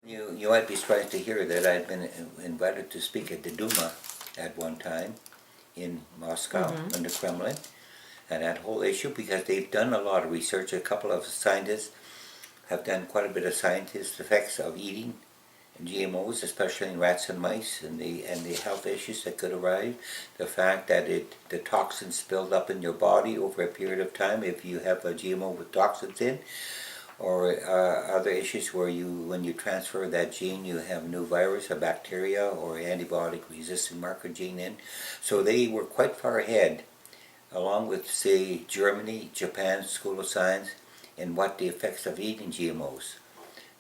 You might be surprised to hear that I've been invited to speak at the Duma at one time in Moscow, in the Kremlin, and that whole issue, because they've done a lot of research. A couple of scientists have done quite a bit of scientists' effects of eating GMOs, especially in rats and mice, and the health issues that could arise. The fact that the toxins build up in your body over a period of time if you have a GMO with toxins in, or other issues where when you transfer that gene, you have new virus, a bacteria, or antibiotic resistant marker gene in. So they were quite far ahead, along with, say, Germany, Japan School of Science, in what the effects of eating GMOs.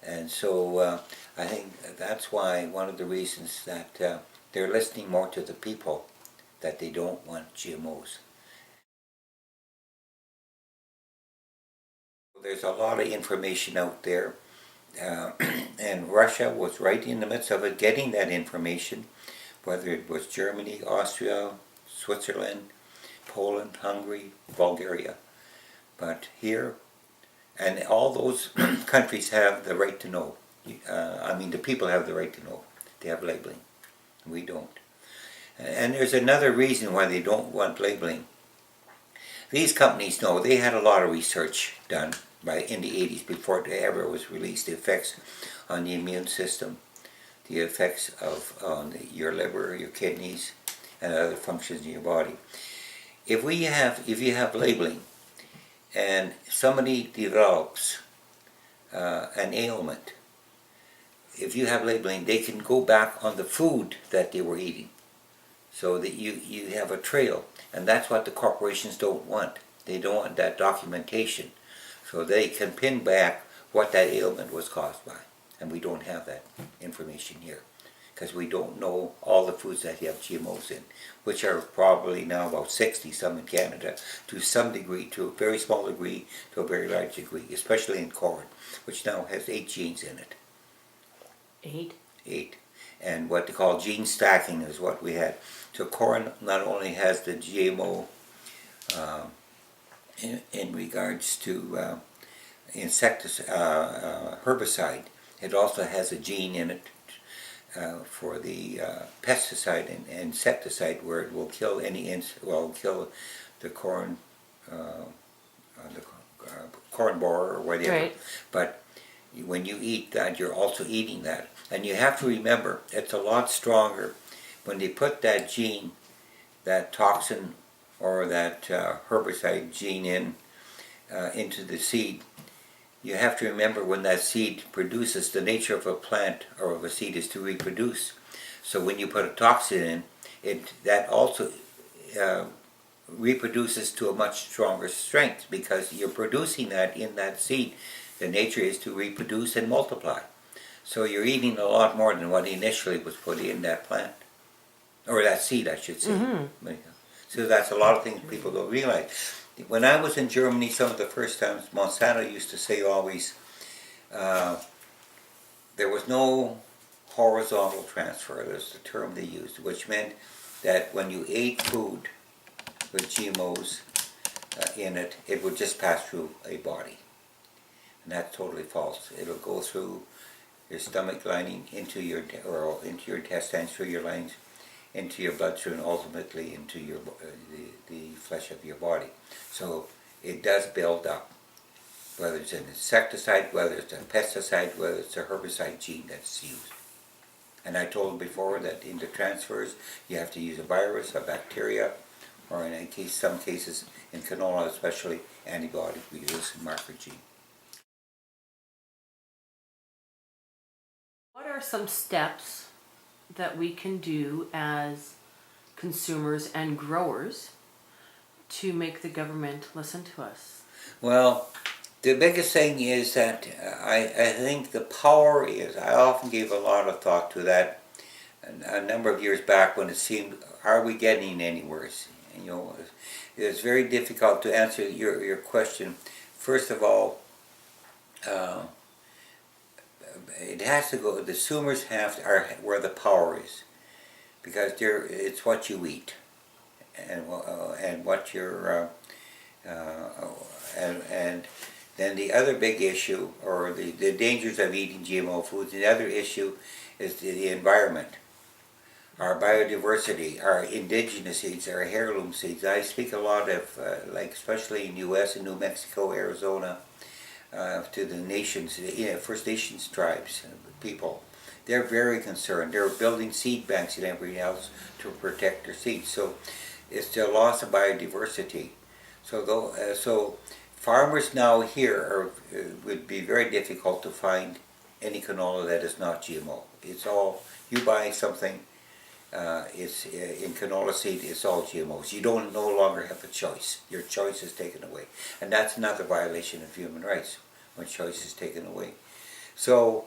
And so I think that's why one of the reasons that they're listening more to the people, that they don't want GMOs. There's a lot of information out there, and Russia was right in the midst of it, getting that information, whether it was Germany, Austria, Switzerland, Poland, Hungary, Bulgaria. But here, and all those countries have the right to know. The people have the right to know. They have labeling. We don't. And there's another reason why they don't want labeling. These companies know, they had a lot of research done in the 80s, before it ever was released, the effects on the immune system, the effects on your liver, your kidneys, and other functions in your body. If you have labeling, and somebody develops an ailment, if you have labeling, they can go back on the food that they were eating, so that you have a trail. And that's what the corporations don't want. They don't want that documentation, so they can pin back what that ailment was caused by. And we don't have that information here, because we don't know all the foods that have GMOs in, which are probably now about 60, some in Canada, to some degree, to a very small degree, to a very large degree, especially in corn, which now has 8 genes in it. 8? 8. And what they call gene stacking is what we had. So corn not only has the GMO in regards to herbicide, it also has a gene in it for the pesticide and insecticide, where it will kill kill the corn, corn borer or whatever. Right. But when you eat that, you're also eating that. And you have to remember, it's a lot stronger when they put that gene, that toxin or that herbicide gene into the seed. You have to remember, when that seed produces, the nature of a plant or of a seed is to reproduce. So when you put a toxin in, that also reproduces to a much stronger strength, because you're producing that in that seed. The nature is to reproduce and multiply. So you're eating a lot more than what initially was put in that plant, or that seed, I should say. Mm-hmm. So that's a lot of things people don't realize. When I was in Germany, some of the first times, Monsanto used to say always, there was no horizontal transfer. That's the term they used, which meant that when you ate food with GMOs in it, it would just pass through a body. And that's totally false. It'll go through your stomach lining into your intestines, through your lungs, into your bloodstream, and ultimately into your the flesh of your body. So it does build up, whether it's an insecticide, whether it's a pesticide, whether it's a herbicide gene that's used. And I told before that in the transfers, you have to use a virus, a bacteria, or in some cases, in canola especially, antibiotic resistant marker gene. What are some steps that we can do as consumers and growers to make the government listen to us? Well, the biggest thing is that I think the power is, I often gave a lot of thought to that a number of years back, when it seemed, are we getting anywhere? It's very difficult to answer your question. First of all, it has to go, the consumers are where the power is, because it's what you eat, and what you're and Then the other big issue, or the dangers of eating GMO foods, the other issue is the environment. Our biodiversity, our indigenous seeds, our heirloom seeds. I speak a lot of, like especially in U.S. and New Mexico, Arizona, to the nations, First Nations tribes, people. They're very concerned. They're building seed banks and everything else to protect their seeds. So it's the loss of biodiversity. So farmers now here would be very difficult to find any canola that is not GMO. It's all, you buy something, it's in canola seed, it's all GMOs. You don't no longer have a choice. Your choice is taken away. And that's another violation of human rights, when choice is taken away. So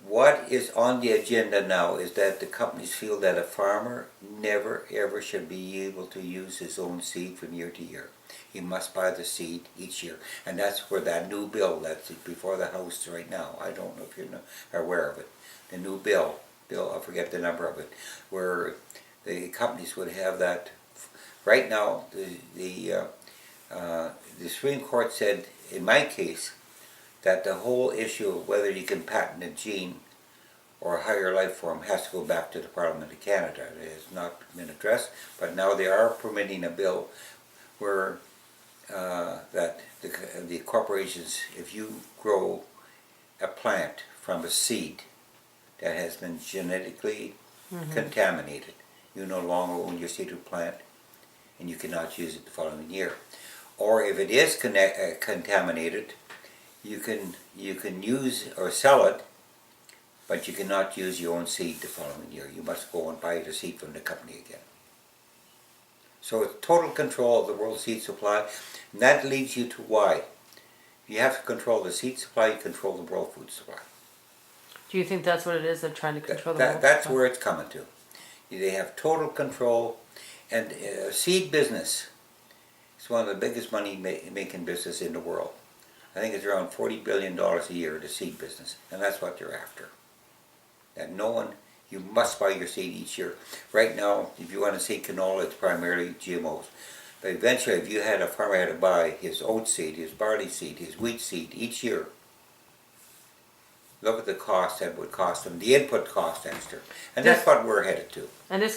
what is on the agenda now is that the companies feel that a farmer never ever should be able to use his own seed from year to year. He must buy the seed each year. And that's where that new bill that's before the House right now, I don't know if you're aware of it, the new bill, I forget the number of it, where the companies would have that. Right now, the Supreme Court said, in my case, that the whole issue of whether you can patent a gene or a higher life form has to go back to the Parliament of Canada. It has not been addressed, but now they are permitting a bill where that the corporations, if you grow a plant from a seed that has been genetically contaminated, you no longer own your seeded plant and you cannot use it the following year. Or if it is contaminated, you can use or sell it, but you cannot use your own seed the following year. You must go and buy the seed from the company again. So it's total control of the world seed supply, and that leads you to why. If you have to control the seed supply, you control the world food supply. Do you think that's what it is? They're trying to control the world That's supply? where it's coming to. They have total control, and seed business is one of the biggest money-making business in the world. I think it's around $40 billion a year, the seed business, and that's what they're after. That no one, you must buy your seed each year. Right now, if you want to seed canola, it's primarily GMOs. But eventually, if you had a farmer had to buy his oat seed, his barley seed, his wheat seed each year, look at the cost that would cost them, the input cost extra. And that's what we're headed to. And this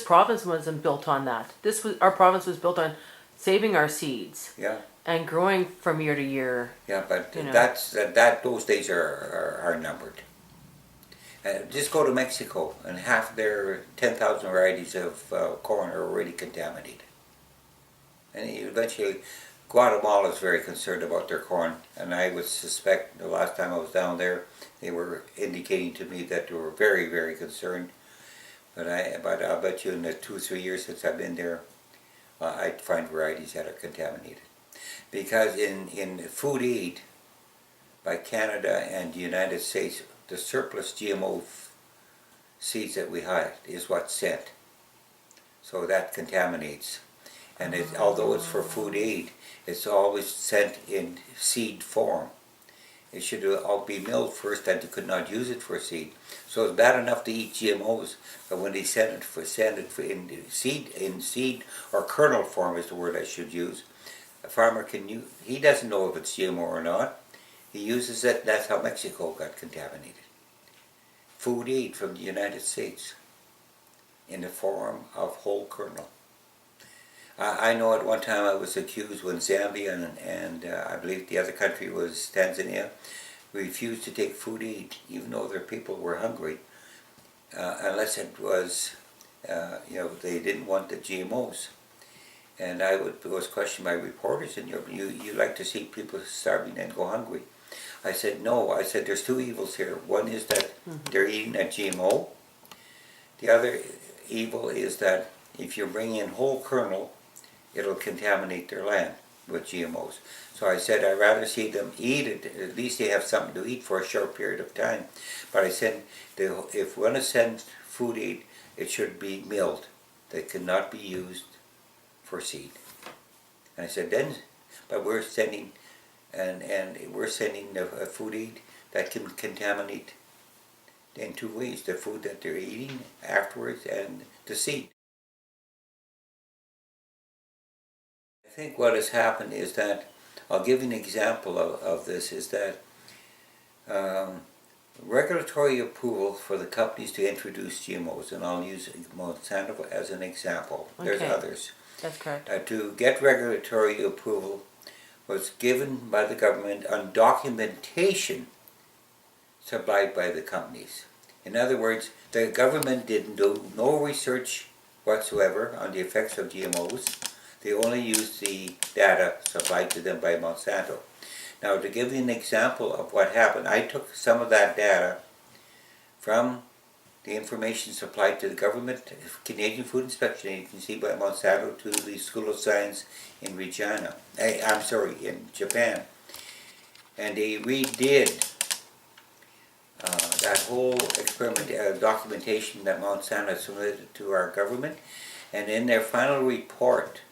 province wasn't built on that. Our province was built on saving our seeds. Yeah. And growing from year to year. Yeah, but you know. those days are numbered. Just go to Mexico, and half their 10,000 varieties of corn are already contaminated. And eventually, Guatemala is very concerned about their corn, and I would suspect the last time I was down there, they were indicating to me that they were very, very concerned. But I'll bet you in the 2 or 3 years since I've been there, I'd find varieties that are contaminated. Because in food aid by Canada and the United States, the surplus GMO seeds that we had is what's sent. So that contaminates. And although it's for food aid, it's always sent in seed form. It should all be milled first, that you could not use it for seed. So it's bad enough to eat GMOs, but when they send it in seed or kernel form is the word I should use. A farmer he doesn't know if it's GMO or not. He uses it. That's how Mexico got contaminated. Food aid from the United States in the form of whole kernel. I know at one time I was accused when Zambia and I believe the other country was Tanzania refused to take food aid even though their people were hungry unless it was they didn't want the GMOs. And I was questioned by reporters, and you like to see people starving and go hungry. I said, no. I said, there's two evils here. One is that they're eating a GMO. The other evil is that if you bring in whole kernel, it'll contaminate their land with GMOs. So I said, I'd rather see them eat it. At least they have something to eat for a short period of time. But I said, if we want to send food aid, it should be milled. They cannot be used for seed. And I said, but we're sending we're sending a food aid that can contaminate in two ways: the food that they're eating afterwards and the seed. think what has happened is that, I'll give you an example of this, is that regulatory approval for the companies to introduce GMOs, and I'll use Monsanto as an example. There's Okay. others. That's correct. To get regulatory approval was given by the government on documentation supplied by the companies. In other words, the government didn't do no research whatsoever on the effects of GMOs. They only used the data supplied to them by Monsanto. Now, to give you an example of what happened, I took some of that data from the information supplied to the government, Canadian Food Inspection Agency by Monsanto, to the School of Science in in Japan. And they redid that whole experiment documentation that Monsanto submitted to our government, and in their final report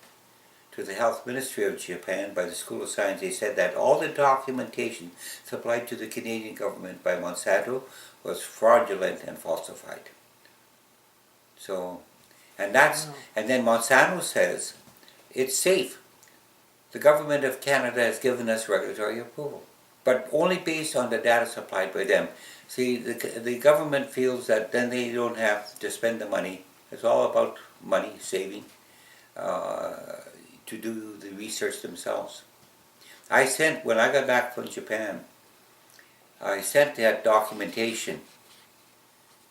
to the Health Ministry of Japan by the School of Science, they said that all the documentation supplied to the Canadian government by Monsanto was fraudulent and falsified. So, and then Monsanto says it's safe. The government of Canada has given us regulatory approval, but only based on the data supplied by them. See, the government feels that then they don't have to spend the money. It's all about money saving to do the research themselves. When I got back from Japan, I sent that documentation,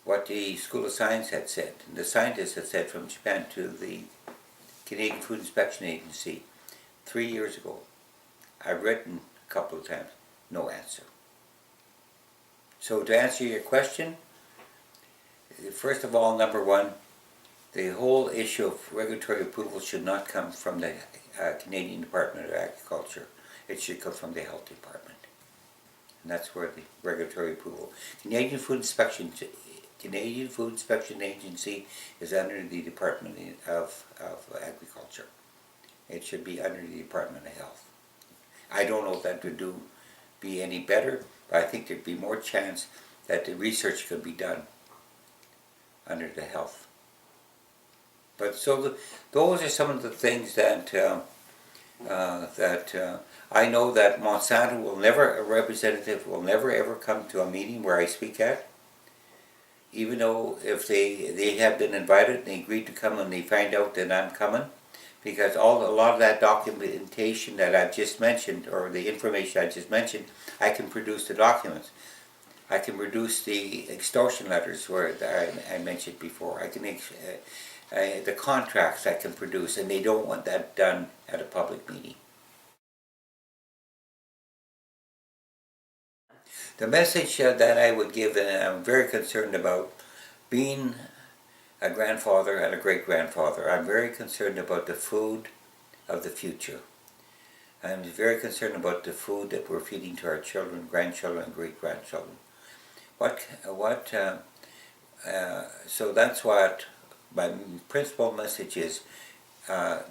what the School of Science had said, and the scientists had said from Japan, to the Canadian Food Inspection Agency 3 years ago. I've written a couple of times, no answer. So to answer your question, first of all, number one, the whole issue of regulatory approval should not come from the Canadian Department of Agriculture. It should come from the Health Department. And that's where the regulatory approval. Canadian Food Inspection Agency is under the Department of Agriculture. It should be under the Department of Health. I don't know if that would be any better, but I think there'd be more chance that the research could be done under the Health. But so those are some of the things that I know that Monsanto a representative will never ever come to a meeting where I speak at, even though if they have been invited and they agreed to come and they find out that I'm coming, because a lot of that documentation that I've just mentioned, or the information I just mentioned, I can produce the documents. I can produce the extortion letters where I mentioned before. I can the contracts I can produce, and they don't want that done at a public meeting. The message that I would give, and I'm very concerned about, being a grandfather and a great-grandfather, I'm very concerned about the food of the future. I'm very concerned about the food that we're feeding to our children, grandchildren, and great-grandchildren. So that's what my principal message is.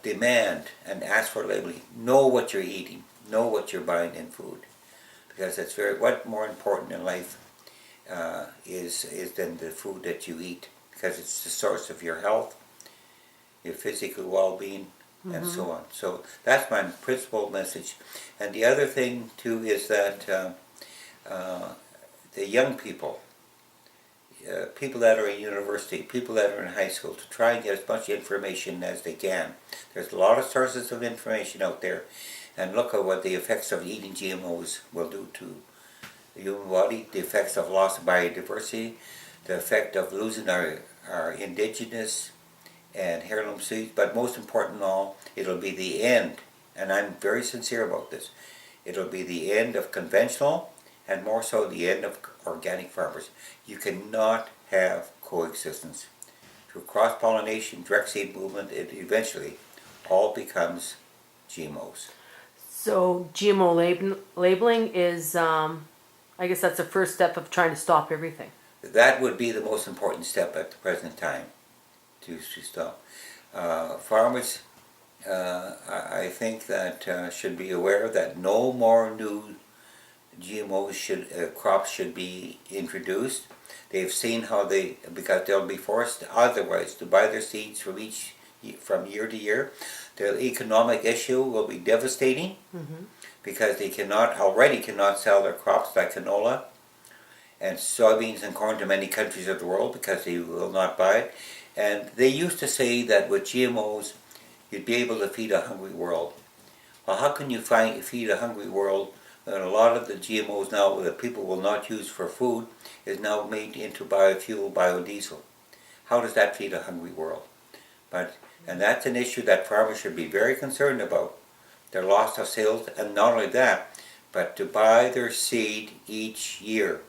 Demand and ask for labeling. Know what you're eating. Know what you're buying in food. Because that's what more important in life is than the food that you eat. Because it's the source of your health, your physical well-being, and so on. So that's my principal message. And the other thing too is that the young people, people that are in university, people that are in high school, to try and get as much information as they can. There's a lot of sources of information out there, and look at what the effects of eating GMOs will do to the human body, the effects of loss of biodiversity, the effect of losing our indigenous and heirloom seeds, but most important of all, it'll be the end, and I'm very sincere about this, it'll be the end of conventional, and more so the end of organic farmers. You cannot have coexistence. Through cross-pollination, direct seed movement, it eventually all becomes GMOs. So GMO labeling is, I guess that's the first step of trying to stop everything. That would be the most important step at the present time to stop. Farmers, I think that should be aware that no more new GMOs crops should be introduced. They've seen how because they'll be forced otherwise to buy their seeds from each from year to year. The economic issue will be devastating because they already cannot sell their crops like canola and soybeans and corn to many countries of the world because they will not buy it. And they used to say that with GMOs, you'd be able to feed a hungry world. Well, how can you feed a hungry world when a lot of the GMOs now that people will not use for food is now made into biofuel, biodiesel? How does that feed a hungry world? And that's an issue that farmers should be very concerned about. Their loss of sales, and not only that, but to buy their seed each year.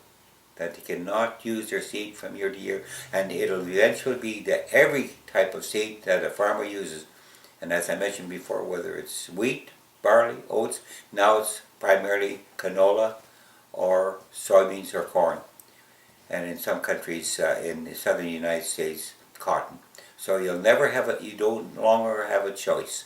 That they cannot use their seed from year to year, and it'll eventually be that every type of seed that a farmer uses. And as I mentioned before, whether it's wheat, barley, oats, now it's primarily canola or soybeans or corn. And in some countries in the southern United States, cotton. So you don't longer have a choice.